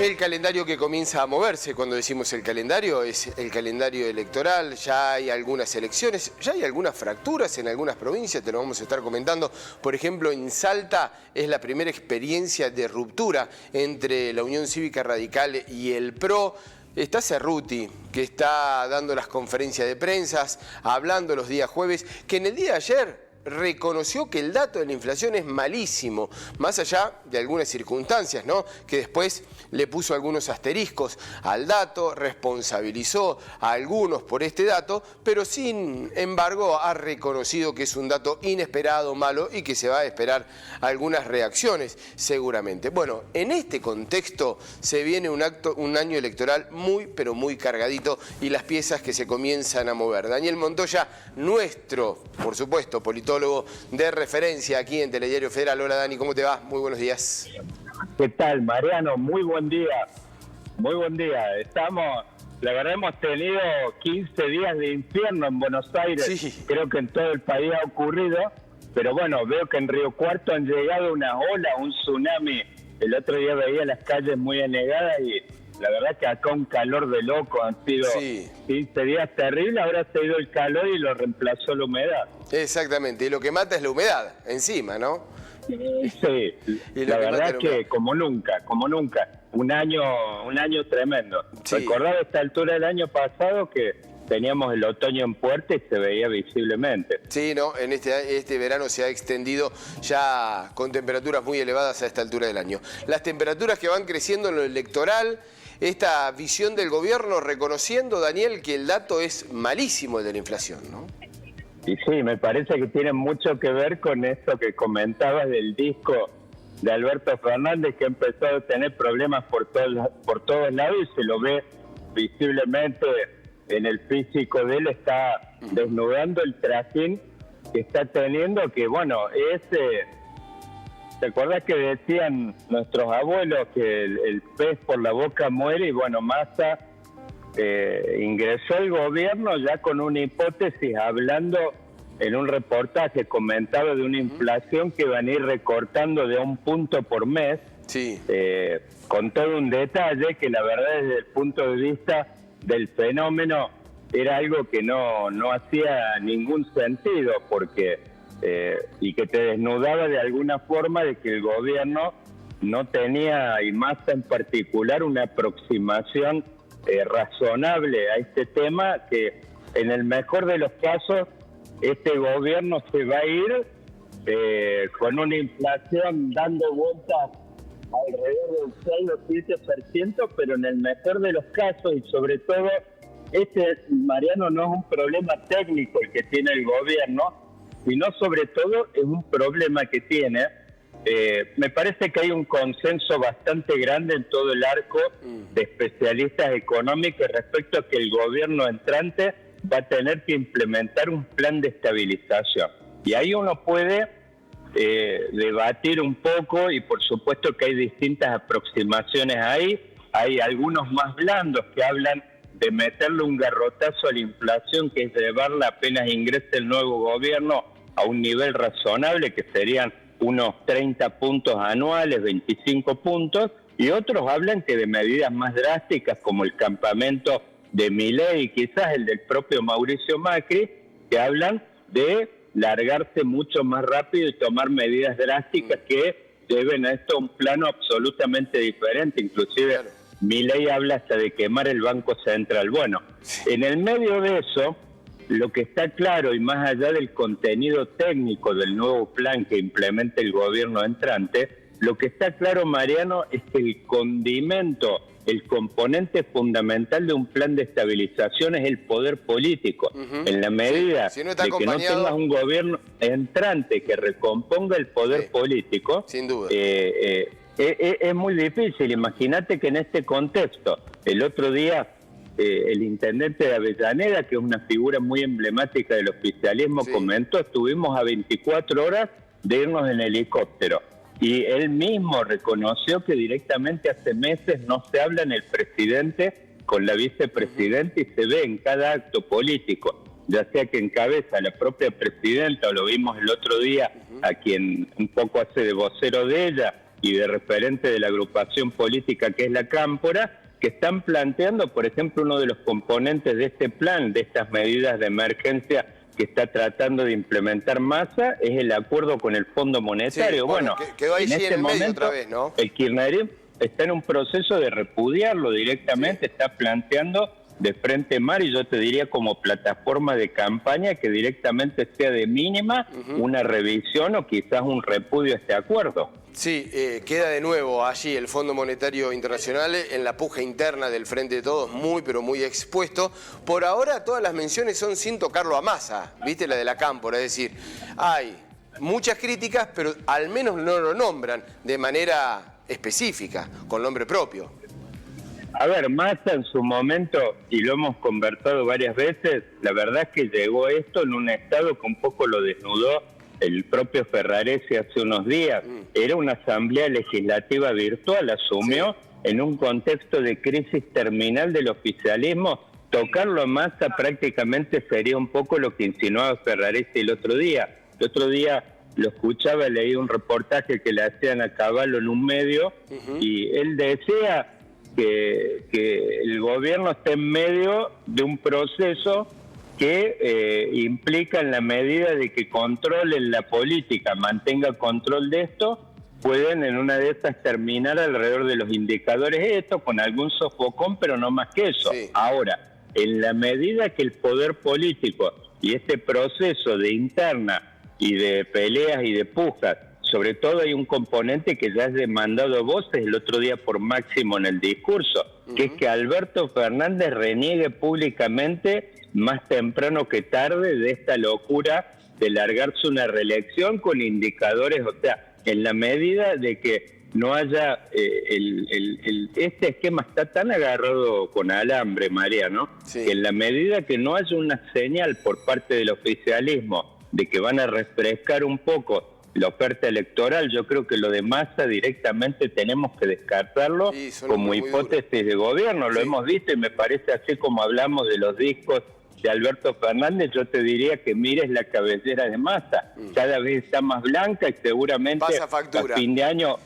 El calendario que comienza a moverse, cuando decimos el calendario, es el calendario electoral. Ya hay algunas elecciones, ya hay algunas fracturas en algunas provincias, te lo vamos a estar comentando. Por ejemplo, en Salta es la primera experiencia de ruptura entre la Unión Cívica Radical y el PRO. Está Cerruti, que está dando las conferencias de prensa, hablando los días jueves, que en el día de ayer reconoció que el dato de la inflación es malísimo, más allá de algunas circunstancias, ¿no? Que después le puso algunos asteriscos al dato, responsabilizó a algunos por este dato, pero sin embargo ha reconocido que es un dato inesperado, malo, y que se va a esperar algunas reacciones seguramente. Bueno, en este contexto se viene un año electoral muy, pero muy cargadito y las piezas que se comienzan a mover. Daniel Montoya, nuestro, por supuesto, politólogo de referencia aquí en Telediario Federal. Hola Dani, ¿cómo te va? Muy buenos días. ¿Qué tal, Mariano? Muy buen día. Muy buen día. La verdad hemos tenido 15 días de infierno en Buenos Aires. Sí. Creo que en todo el país ha ocurrido. Pero bueno, veo que en Río Cuarto han llegado una ola, un tsunami. El otro día veía las calles muy anegadas y la verdad que acá un calor de loco. Han sido 15 días terribles, ahora se ha ido el calor y lo reemplazó la humedad. Exactamente, y lo que mata es la humedad encima, ¿no? Sí, y la verdad que como nunca, un año tremendo. Sí. Recordaba a esta altura del año pasado que teníamos el otoño en puerta y se veía visiblemente. Sí, no, en este verano se ha extendido ya con temperaturas muy elevadas a esta altura del año. Las temperaturas que van creciendo en lo electoral, esta visión del gobierno reconociendo, Daniel, que el dato es malísimo el de la inflación, ¿no? Y sí, me parece que tiene mucho que ver con esto que comentabas del disco de Alberto Fernández, que ha empezado a tener problemas por todos lados y se lo ve visiblemente en el físico de él. Está desnudando el trajín que está teniendo, que bueno, ¿te acuerdas que decían nuestros abuelos que el pez por la boca muere? Y bueno, Massa ingresó al gobierno ya con una hipótesis, hablando en un reportaje, comentaba de una inflación que van a ir recortando de 1 punto por mes, con todo un detalle que la verdad desde el punto de vista del fenómeno era algo que no hacía ningún sentido, porque y que te desnudaba de alguna forma de que el gobierno no tenía, y Massa en particular, una aproximación razonable a este tema, que en el mejor de los casos este gobierno se va a ir con una inflación dando vueltas alrededor del 6 o 7%, pero en el mejor de los casos, y sobre todo Mariano, no es un problema técnico el que tiene el gobierno, sino sobre todo es un problema que tiene. Me parece que hay un consenso bastante grande en todo el arco de especialistas económicos respecto a que el gobierno entrante va a tener que implementar un plan de estabilización. Y ahí uno puede debatir un poco, y por supuesto que hay distintas aproximaciones ahí. Hay algunos más blandos que hablan de meterle un garrotazo a la inflación, que es llevarla apenas ingrese el nuevo gobierno a un nivel razonable, que serían unos 30 puntos anuales, 25 puntos, y otros hablan que de medidas más drásticas, como el campamento de Milei y quizás el del propio Mauricio Macri, que hablan de largarse mucho más rápido y tomar medidas drásticas que lleven a esto a un plano absolutamente diferente. Inclusive Milei habla hasta de quemar el Banco Central. Bueno, en el medio de eso, lo que está claro, y más allá del contenido técnico del nuevo plan que implementa el gobierno entrante, lo que está claro, Mariano, es que el condimento, el componente fundamental de un plan de estabilización es el poder político. En la medida de que no tengas un gobierno entrante que recomponga el poder político, sin duda, es muy difícil. Imagínate que en este contexto, el otro día, el intendente de Avellaneda, que es una figura muy emblemática del oficialismo, comentó, estuvimos a 24 horas de irnos en helicóptero. Y él mismo reconoció que directamente hace meses no se habla en el presidente con la vicepresidenta, y se ve en cada acto político, ya sea que encabeza la propia presidenta, o lo vimos el otro día a quien un poco hace de vocero de ella, y de referente de la agrupación política que es la Cámpora, que están planteando, por ejemplo, uno de los componentes de este plan, de estas medidas de emergencia que está tratando de implementar Massa, es el acuerdo con el Fondo Monetario. Sí, bueno, quedó ahí en en este el medio momento, otra vez, ¿no? el kirchnerismo está en un proceso de repudiarlo directamente, sí. Está planteando de Frente Mar, y yo te diría como plataforma de campaña, que directamente sea de mínima una revisión o quizás un repudio a este acuerdo. Sí, queda de nuevo allí el Fondo Monetario Internacional en la puja interna del Frente de Todos, muy pero muy expuesto. Por ahora todas las menciones son sin tocarlo a Massa, ¿viste? La de la Cámpora, es decir, hay muchas críticas, pero al menos no lo nombran de manera específica, con nombre propio. A ver, Massa en su momento, y lo hemos conversado varias veces, la verdad es que llegó esto en un estado que un poco lo desnudó el propio Ferraresi hace unos días. Era una asamblea legislativa virtual, asumió, en un contexto de crisis terminal del oficialismo. Tocarlo a Massa prácticamente sería un poco lo que insinuaba Ferraresi el otro día. El otro día lo escuchaba, leí un reportaje que le hacían a Cavallo en un medio, y él decía que el gobierno está en medio de un proceso que implica, en la medida de que controlen la política, mantenga control de esto, pueden en una de esas terminar alrededor de los indicadores esto, con algún sofocón, pero no más que eso. Sí. Ahora, en la medida que el poder político y este proceso de interna y de peleas y de pujas, sobre todo hay un componente que ya has demandado voces el otro día por Máximo en el discurso, que es que Alberto Fernández reniegue públicamente más temprano que tarde de esta locura de largarse una reelección con indicadores, o sea, en la medida de que no haya este esquema está tan agarrado con alambre, María, ¿no? Sí. Que en la medida que no haya una señal por parte del oficialismo de que van a refrescar un poco la oferta electoral, yo creo que lo de Massa directamente tenemos que descartarlo como hipótesis de gobierno. Lo hemos visto, y me parece, así como hablamos de los discos de Alberto Fernández, yo te diría que mires la cabellera de Massa. Cada vez está más blanca y seguramente a fin de año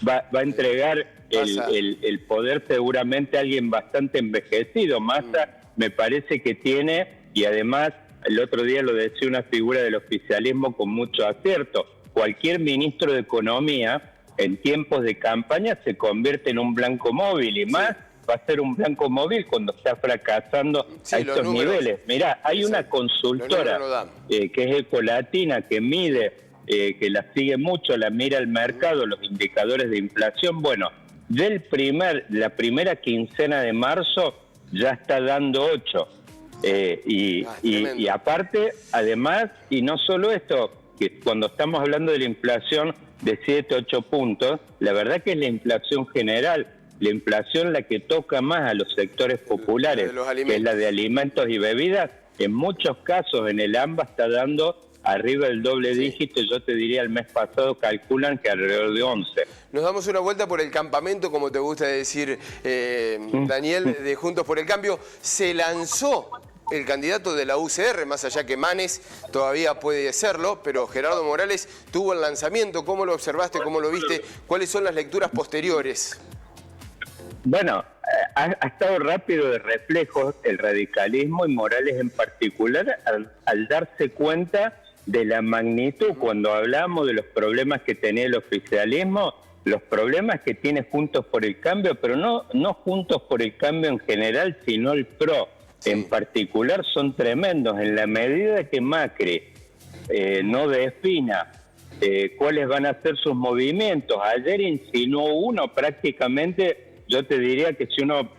va a entregar el poder seguramente a alguien bastante envejecido. Massa me parece que tiene, y además el otro día lo decía una figura del oficialismo con mucho acierto, cualquier ministro de Economía en tiempos de campaña se convierte en un blanco móvil, y más va a ser un blanco móvil cuando está fracasando a estos niveles. Mirá, hay una consultora que es Ecolatina, que mide, que la sigue mucho, la mira el mercado, los indicadores de inflación. Bueno, la primera quincena de marzo ya está dando 8. Y aparte, además, y no solo esto, que cuando estamos hablando de la inflación de 7, 8 puntos, la verdad que es la inflación general, la inflación la que toca más a los sectores populares, que es la de alimentos y bebidas. En muchos casos en el AMBA está dando arriba del doble dígito, yo te diría el mes pasado calculan que alrededor de 11. Nos damos una vuelta por el campamento, como te gusta decir, Daniel, de Juntos por el Cambio. Se lanzó el candidato de la UCR, más allá que Manes todavía puede serlo, pero Gerardo Morales tuvo el lanzamiento. ¿Cómo lo observaste? ¿Cómo lo viste? ¿Cuáles son las lecturas posteriores? Bueno, ha estado rápido de reflejos el radicalismo, y Morales en particular, al darse cuenta de la magnitud, cuando hablamos de los problemas que tenía el oficialismo, los problemas que tiene Juntos por el Cambio, pero no Juntos por el Cambio en general, sino el PRO en particular, son tremendos. En la medida que Macri no defina cuáles van a ser sus movimientos, ayer insinuó uno prácticamente, yo te diría que si uno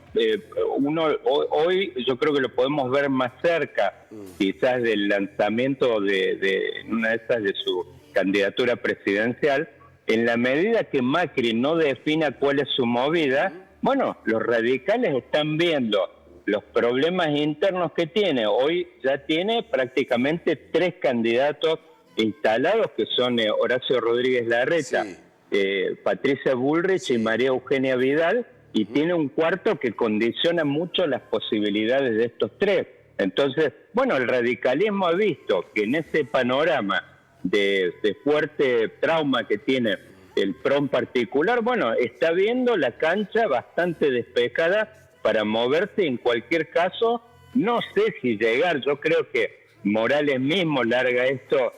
hoy yo creo que lo podemos ver más cerca quizás del lanzamiento de una de esas de su candidatura presidencial. En la medida que Macri no defina cuál es su movida, bueno, los radicales están viendo los problemas internos que tiene. Hoy ya tiene prácticamente 3 candidatos instalados, que son Horacio Rodríguez Larreta, Patricia Bullrich y María Eugenia Vidal, y tiene un cuarto que condiciona mucho las posibilidades de estos 3. Entonces, bueno, el radicalismo ha visto que en ese panorama de fuerte trauma que tiene el PRO en particular, bueno, está viendo la cancha bastante despejada para moverse. En cualquier caso, no sé si llegar, yo creo que Morales mismo larga esto,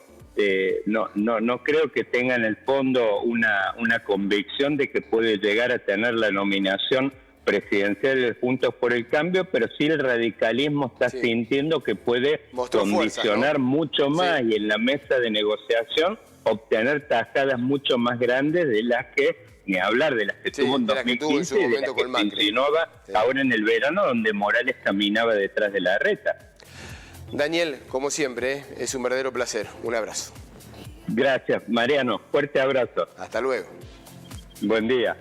no creo que tenga en el fondo una convicción de que puede llegar a tener la nominación presidencial de Juntos por el Cambio, pero sí el radicalismo está sintiendo que puede condicionar mucho más y en la mesa de negociación obtener tajadas mucho más grandes de las que, ni hablar de las que tuvo en 2015 y de las que continuaba ahora en el verano, donde Morales caminaba detrás de la reta. Daniel, como siempre, es un verdadero placer. Un abrazo. Gracias, Mariano. Fuerte abrazo. Hasta luego. Buen día.